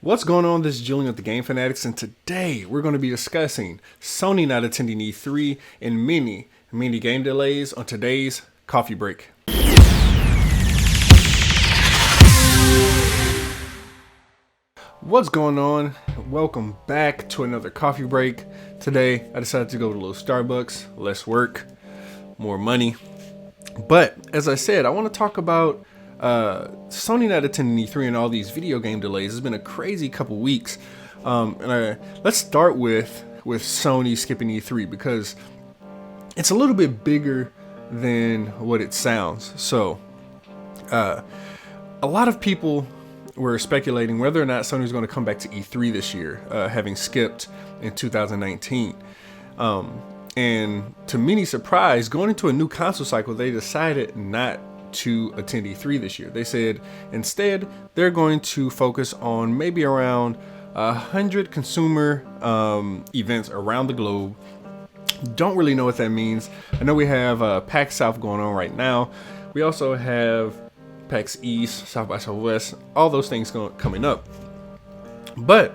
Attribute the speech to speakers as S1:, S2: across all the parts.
S1: What's going on? This is Julian with the Game Fanatics, and today we're going to be discussing Sony not attending E3 and many game delays on today's coffee break. What's going on? Welcome back to another coffee break. Today I decided to go to a little Starbucks, less work, more money. But as I said, I want to talk about Sony not attending E3 and all these video game delays. It's been a crazy couple weeks. Let's start with Sony skipping E3 because it's a little bit bigger than what it sounds. So a lot of people were speculating whether or not Sony was going to come back to E3 this year, having skipped in 2019. And to many surprise, going into a new console cycle, they decided not to attend E3 this year. They said instead they're going to focus on maybe around 100 consumer events around the globe. Don't really know what that means. I know we have PAX South going on right now. We also have PAX East, South by Southwest, all those things coming up. But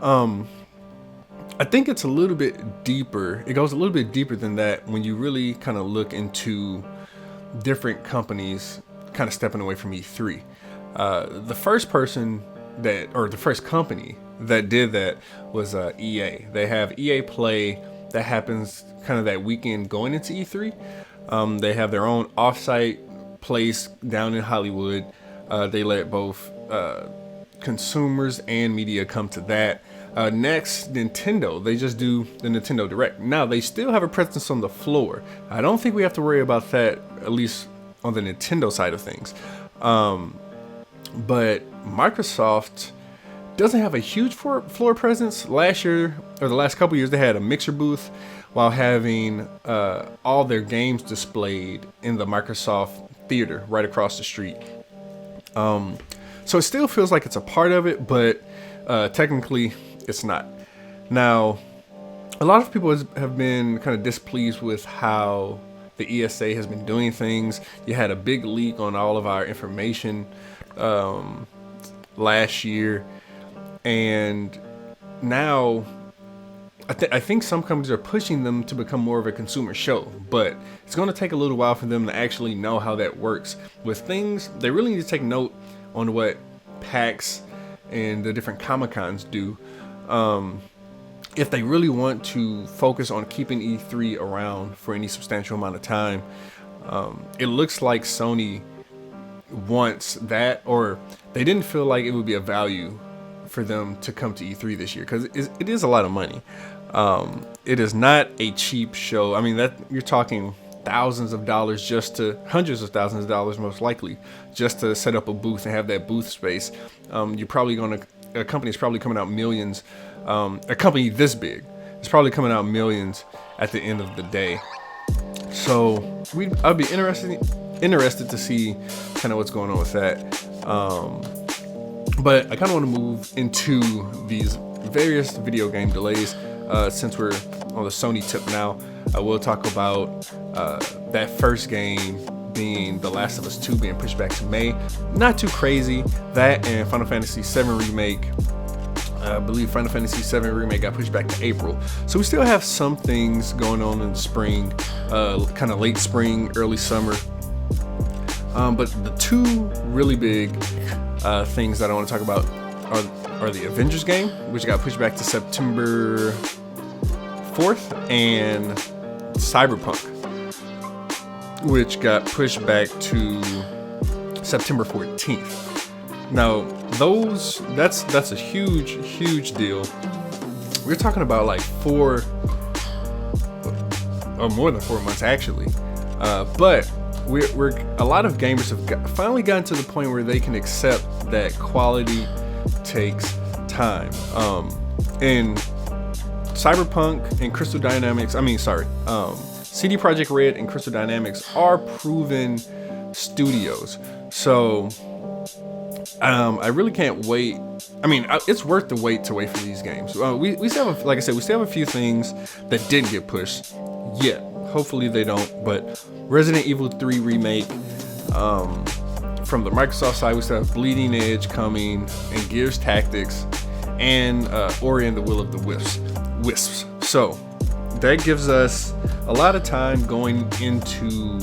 S1: I think it's a little bit deeper. It goes a little bit deeper than that when you really kind of look into different companies kind of stepping away from E3. The first company that did that was EA. They have EA Play that happens kind of that weekend going into E3. They have their own offsite place down in Hollywood. They let both consumers and media come to that. Next, Nintendo. They just do the Nintendo Direct. Now, they still have a presence on the floor. I don't think we have to worry about that, at least on the Nintendo side of things. But Microsoft doesn't have a huge floor presence. Last year, or the last couple years, they had a mixer booth while having all their games displayed in the Microsoft Theater right across the street. So it still feels like it's a part of it, but technically it's not. Now, a lot of people have been kind of displeased with how the ESA has been doing things. You had a big leak on all of our information last year, and now I think some companies are pushing them to become more of a consumer show, but it's going to take a little while for them to actually know how that works. With things, they really need to take note on what PAX and the different Comic-Cons do. If they really want to focus on keeping E3 around for any substantial amount of time, it looks like Sony wants that, or they didn't feel like it would be a value for them to come to E3 this year, because it is a lot of money. It is not a cheap show. I mean, that you're talking thousands of dollars, hundreds of thousands of dollars most likely, just to set up a booth and have that booth space. A company's probably coming out millions. A company this big is probably coming out millions at the end of the day. So I'd be interested to see kind of what's going on with that. But I kind of want to move into these various video game delays. Since we're on the Sony tip now, I will talk about that first game being The Last of Us 2 being pushed back to May. Not too crazy. That and Final Fantasy VII Remake. I believe Final Fantasy VII Remake got pushed back to April. So we still have some things going on in the spring, kind of late spring, early summer. But the two really big things that I want to talk about are the Avengers game, which got pushed back to September 4th, and Cyberpunk, which got pushed back to September 14th. Now, that's a huge deal. We're talking about like 4 or more than 4 months actually. But we're a lot of gamers have finally gotten to the point where they can accept that quality takes time. And Cyberpunk and Crystal Dynamics, CD Projekt Red and Crystal Dynamics are proven studios. So I really can't wait. I mean, it's worth the wait for these games. We still have, like I said, we still have a few things that didn't get pushed yet. Hopefully they don't. But Resident Evil 3 remake, from the Microsoft side, we still have Bleeding Edge coming, and Gears Tactics, and Ori and the Will of the Wisps. So that gives us a lot of time going into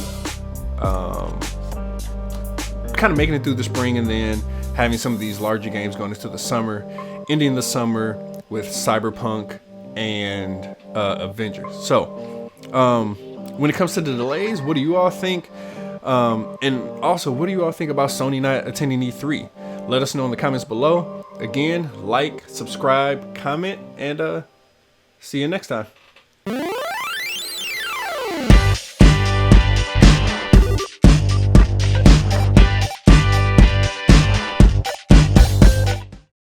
S1: kind of making it through the spring, and then having some of these larger games going into the summer, ending the summer with Cyberpunk and Avengers. So when it comes to the delays, what do you all think? And also, what do you all think about Sony not attending E3? Let us know in the comments below. Again, like, subscribe, comment, and see you next time.